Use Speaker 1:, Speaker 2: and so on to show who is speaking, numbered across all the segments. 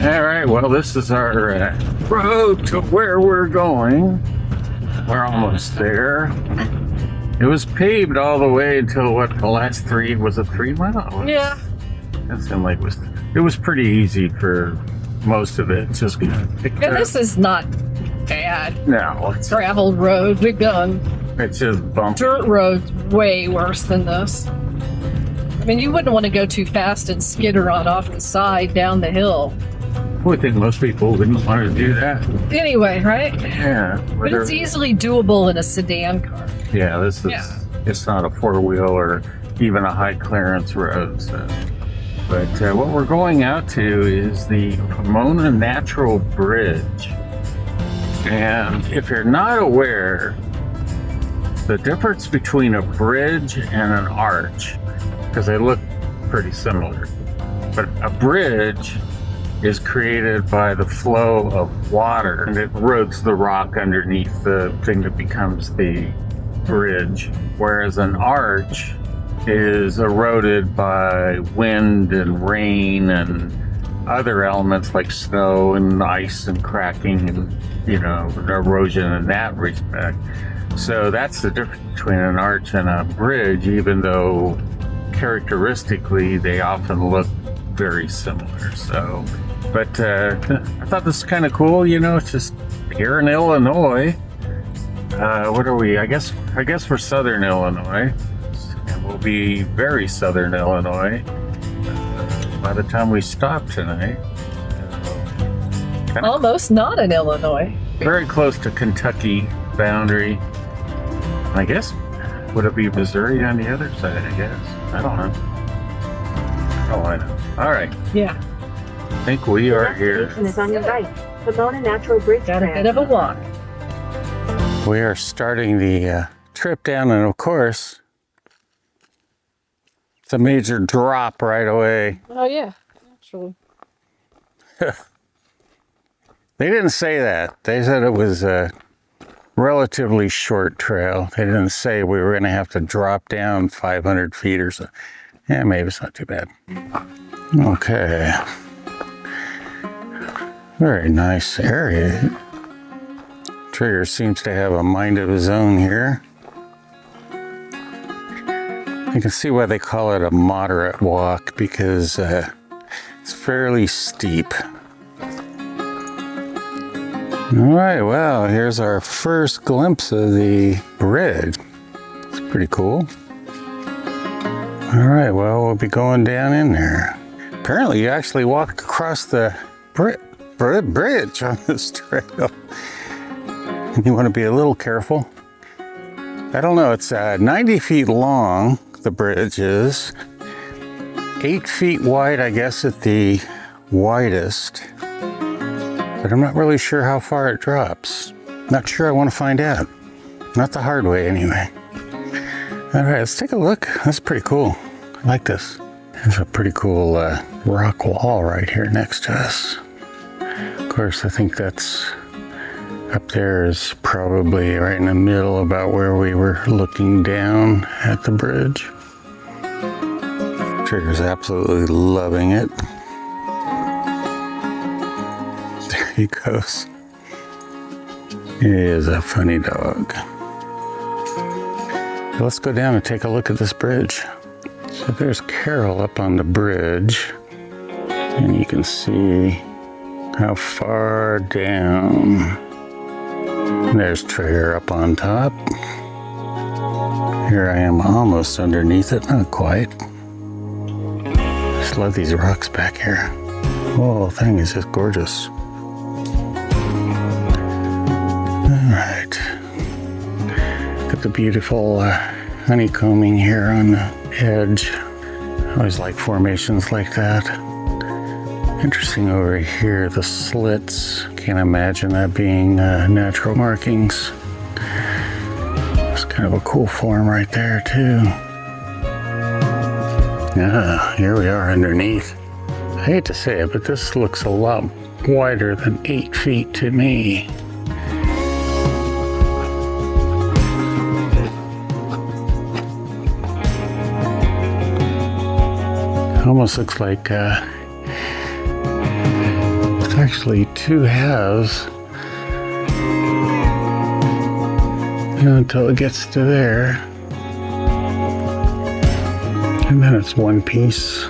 Speaker 1: All right, well, this is our road to where we're going. We're almost there. It was paved all the way until what, the last three, was it 3 miles?
Speaker 2: Yeah.
Speaker 1: That seemed like it was pretty easy for most of it. Just
Speaker 2: Yeah, this is not bad.
Speaker 1: No, it's
Speaker 2: Gravel road. We've done
Speaker 1: just bumpy.
Speaker 2: dirt roads way worse than this. I mean, you wouldn't want to go too fast and skitter on off the side down the hill.
Speaker 1: I would think most people wouldn't want to do that.
Speaker 2: Anyway, right?
Speaker 1: Yeah.
Speaker 2: But it's easily doable in a sedan car.
Speaker 1: Yeah, this is, it's not a four-wheel or even a high clearance road. So. But what we're going out to is the Pomona Natural Bridge. And if you're not aware, the difference between a bridge and an arch, because they look pretty similar, but a bridge is created by the flow of water, and it erodes the rock underneath the thing that becomes the bridge, whereas an arch is eroded by wind and rain and other elements like snow and ice and cracking and, you know, erosion in that respect. So that's the difference between an arch and a bridge, even though characteristically they often look very similar. So, but I thought this was kind of cool. You know, it's just here in Illinois. What are we? I guess we're southern Illinois, and we'll be very southern Illinois by the time we stop tonight.
Speaker 2: Almost not in Illinois.
Speaker 1: Very close to Kentucky boundary. I guess, would it be Missouri on the other side? I guess. I don't know. Oh, I know. All right.
Speaker 2: Yeah.
Speaker 1: I think we are here.
Speaker 3: Is on your right. Pomona Natural Bridge.
Speaker 2: Got a bit of a walk.
Speaker 1: We are starting the trip down, and of course, it's a major drop right away.
Speaker 2: Oh, yeah. Actually.
Speaker 1: They didn't say that. They said it was a relatively short trail. They didn't say we were going to have to drop down 500 feet or so. Yeah, maybe it's not too bad. Okay. Very nice area. Trigger seems to have a mind of his own here. You can see why they call it a moderate walk, because it's fairly steep. All right, well, here's our first glimpse of the bridge. It's pretty cool. All right, well, we'll be going down in there. Apparently, you actually walk across the bridge on this trail. And you want to be a little careful. I don't know, it's 90 feet long, the bridge is. 8 feet wide, I guess, at the widest. But I'm not really sure how far it drops. Not sure I want to find out. Not the hard way, anyway. All right, let's take a look. That's pretty cool. I like this. There's a pretty cool rock wall right here next to us. Of course, I think that's up there is probably right in the middle about where we were looking down at the bridge. Trigger's absolutely loving it. There he goes. He is a funny dog. Let's go down and take a look at this bridge. So there's Carol up on the bridge, and you can see how far down. There's Trigger up on top. Here I am almost underneath it, not quite. Just love these rocks back here. The whole thing is just gorgeous. All right. Got the beautiful honeycombing here on the edge. I always like formations like that. Interesting over here, the slits. Can't imagine that being natural markings. It's kind of a cool form right there too. Yeah, here we are underneath. I hate to say it, but this looks a lot wider than 8 feet to me. Almost looks like
Speaker 4: actually two halves. Until it gets to there. And then it's one piece.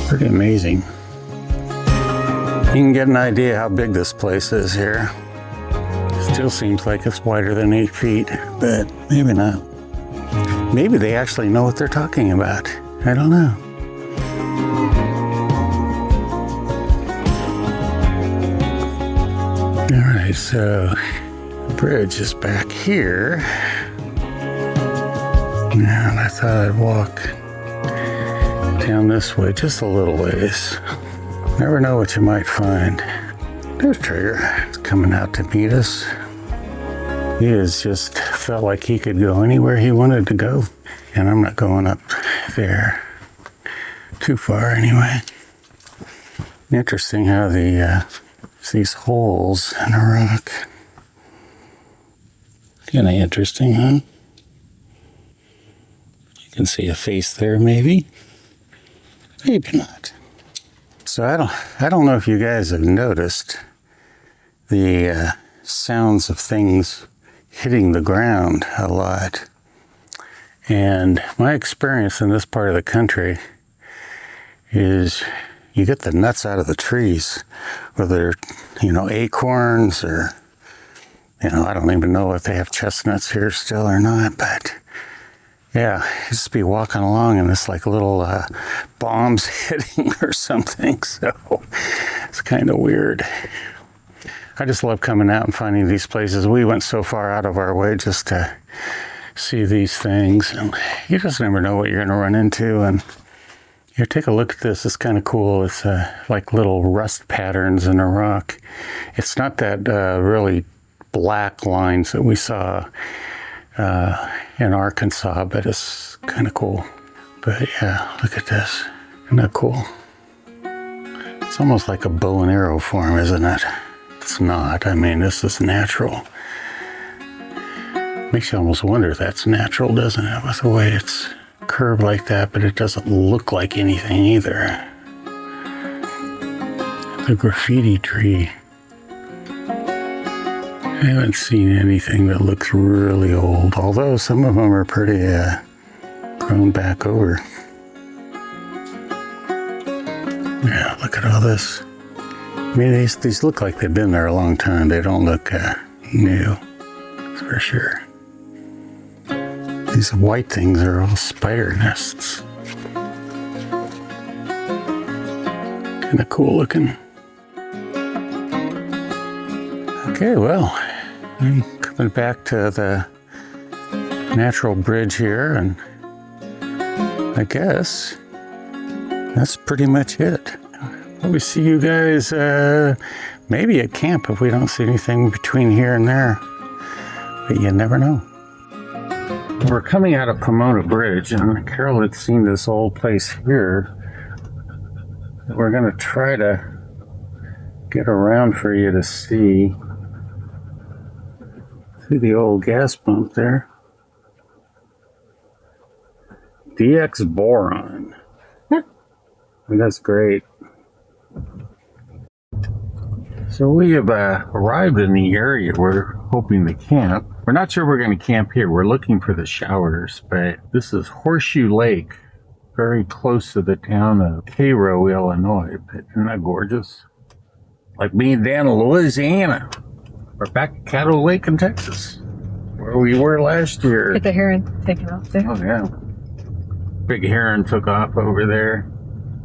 Speaker 4: Pretty amazing. You can get an idea how big this place is here. Still seems like it's wider than 8 feet, but maybe not. Maybe they actually know what they're talking about. I don't know. All right, so the bridge is back here. And I thought I'd walk down this way just a little ways. Never know what you might find. There's Trigger. He's coming out to meet us. He has just felt like he could go anywhere he wanted to go. And I'm not going up there too far anyway. Interesting how these holes in a rock. Kind of interesting, huh? You can see a face there, maybe. Maybe not. So I don't know if you guys have noticed the sounds of things hitting the ground a lot. And my experience in this part of the country is you get the nuts out of the trees, whether, acorns or, I don't even know if they have chestnuts here still or not, but yeah, just be walking along and it's like little bombs hitting or something. So it's kind of weird. I just love coming out and finding these places. We went so far out of our way just to see these things. And you just never know what you're going to run into. And here, take a look at this. It's kind of cool. It's like little rust patterns in a rock. It's not that really black lines that we saw in Arkansas, but it's kind of cool. But yeah, look at this. Isn't that cool? It's almost like a bow and arrow form, isn't it? It's not. I mean, this is natural. Makes you almost wonder if that's natural, doesn't it? With the way it's curved like that, but it doesn't look like anything either. The graffiti tree. I haven't seen anything that looks really old, although some of them are pretty grown back over. Yeah, look at all this. I mean, these look like they've been there a long time. They don't look new, that's for sure. These white things are all spider nests. Kind of cool looking. Okay, well, I'm coming back to the natural bridge here, and I guess that's pretty much it. We'll see you guys maybe at camp if we don't see anything between here and there, but you never know. We're coming out of Pomona Bridge, and Carol had seen this old place here that we're going to try to get around for you to see. See the old gas pump there. DX boron. That's great. So we have arrived in the area we're hoping to camp. We're not sure we're going to camp here. We're looking for the showers, but this is Horseshoe Lake, very close to the town of Cairo, Illinois. But isn't that gorgeous? Like being down in Louisiana. We're back at Cairo Lake in Texas, where we were last year.
Speaker 2: Get the heron taken off there.
Speaker 1: Oh, yeah. Big heron took off over there.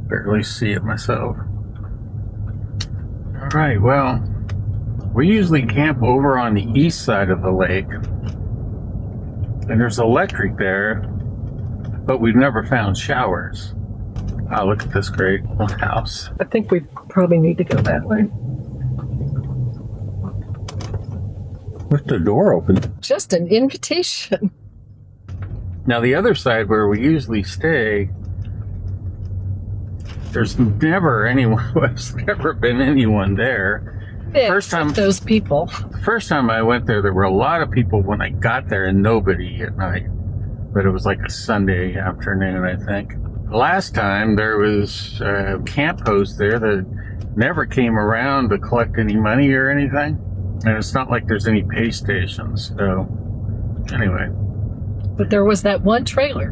Speaker 1: Barely see it myself. All right, well, we usually camp over on the east side of the lake. And there's electric there, but we've never found showers. Oh, look at this great old house.
Speaker 2: I think we probably need to go that way.
Speaker 1: With the door open.
Speaker 2: Just an invitation.
Speaker 1: Now the other side where we usually stay, there's never anyone, there's never been anyone there.
Speaker 2: Yeah,
Speaker 1: first time,
Speaker 2: those people.
Speaker 1: The first time I went there were a lot of people when I got there and nobody at night. But it was like a Sunday afternoon, I think. Last time there was a camp host there that never came around to collect any money or anything. And it's not like there's any pay stations. So, anyway.
Speaker 2: But there was that one trailer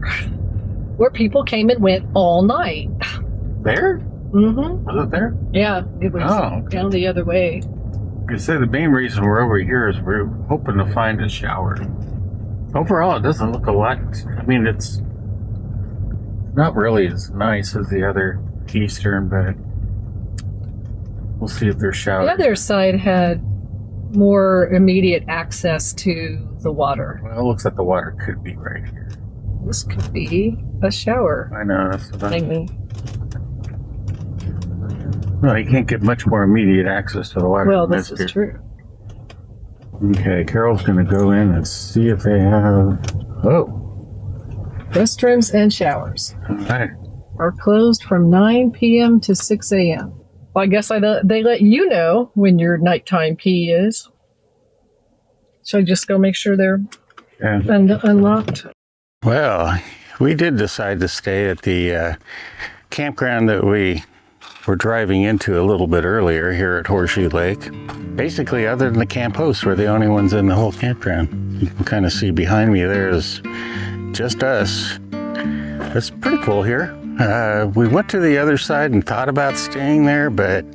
Speaker 2: where people came and went all night.
Speaker 1: There?
Speaker 2: Mm-hmm.
Speaker 1: Was it there?
Speaker 2: Yeah, it was
Speaker 1: Okay.
Speaker 2: down the other way.
Speaker 1: I said the main reason we're over here is we're hoping to find a shower. Overall, it doesn't look a lot. I mean, it's not really as nice as the other Eastern, but we'll see if there's showers.
Speaker 2: The other side had more immediate access to the water.
Speaker 1: Well, it looks like the water could be right here.
Speaker 2: This could be a shower
Speaker 1: I know, that's what I...
Speaker 2: thingy.
Speaker 1: Well, you can't get much more immediate access to the water.
Speaker 2: Well,
Speaker 1: than
Speaker 2: this is
Speaker 1: here.
Speaker 2: true.
Speaker 1: Okay, Carol's going to go in and see if they have... Oh,
Speaker 2: Restrooms and showers
Speaker 1: all right.
Speaker 2: are closed from 9 p.m. to 6 a.m. Well, I guess they let you know when your nighttime pee is. Should I just go make sure they're
Speaker 1: Yeah.
Speaker 2: unlocked?
Speaker 4: Well, we did decide to stay at the campground that we were driving into a little bit earlier here at Horseshoe Lake. Basically, other than the camp hosts, we're the only ones in the whole campground. You can kind of see behind me there is just us. It's pretty cool here. We went to the other side and thought about staying there, but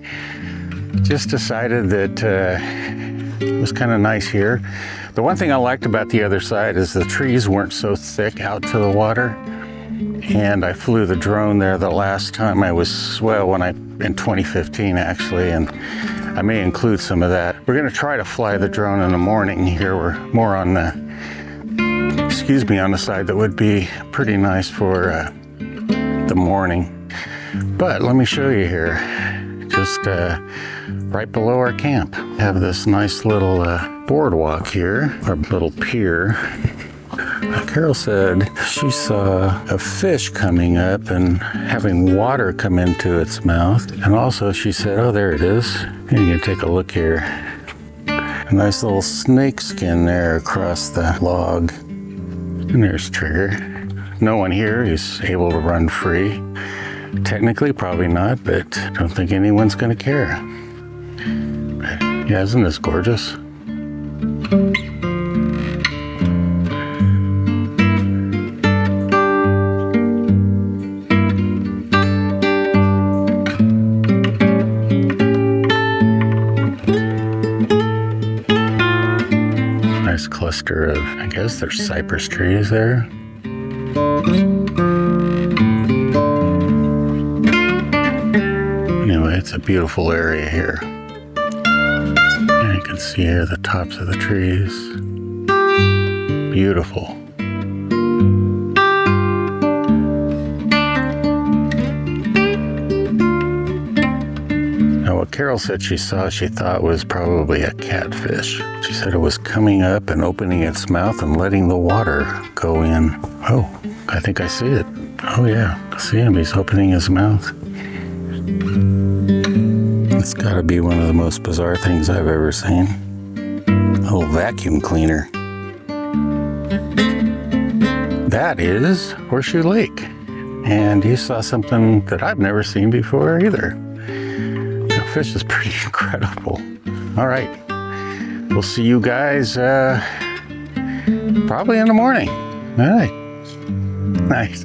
Speaker 4: just decided that it was kind of nice here. The one thing I liked about the other side is the trees weren't so thick out to the water. And I flew the drone there the last time I was, well, in 2015 actually, and I may include some of that. We're gonna try to fly the drone in the morning here. We're more on the, on the side that would be pretty nice for the morning. But let me show you here, just right below our camp. Have this nice little boardwalk here, our little pier. Carol said she saw a fish coming up and having water come into its mouth. And also she said, oh, there it is. And you can take a look here. A nice little snake skin there across the log. And there's Trigger. No one here is able to run free. Technically, probably not, but I don't think anyone's going to care. But, yeah, isn't this gorgeous? Nice cluster of, I guess there's cypress trees there. Anyway, it's a beautiful area here. And you can see here the tops of the trees. Beautiful. Now, what Carol said she saw, she thought was probably a catfish. She said it was coming up and opening its mouth and letting the water go in. Oh, I think I see it. Oh yeah, I see him. He's opening his mouth. It's got to be one of the most bizarre things I've ever seen. A little vacuum cleaner. That is Horseshoe Lake. And you saw something that I've never seen before either. The fish is pretty incredible. All right. We'll see you guys probably in the morning. All right. Nice.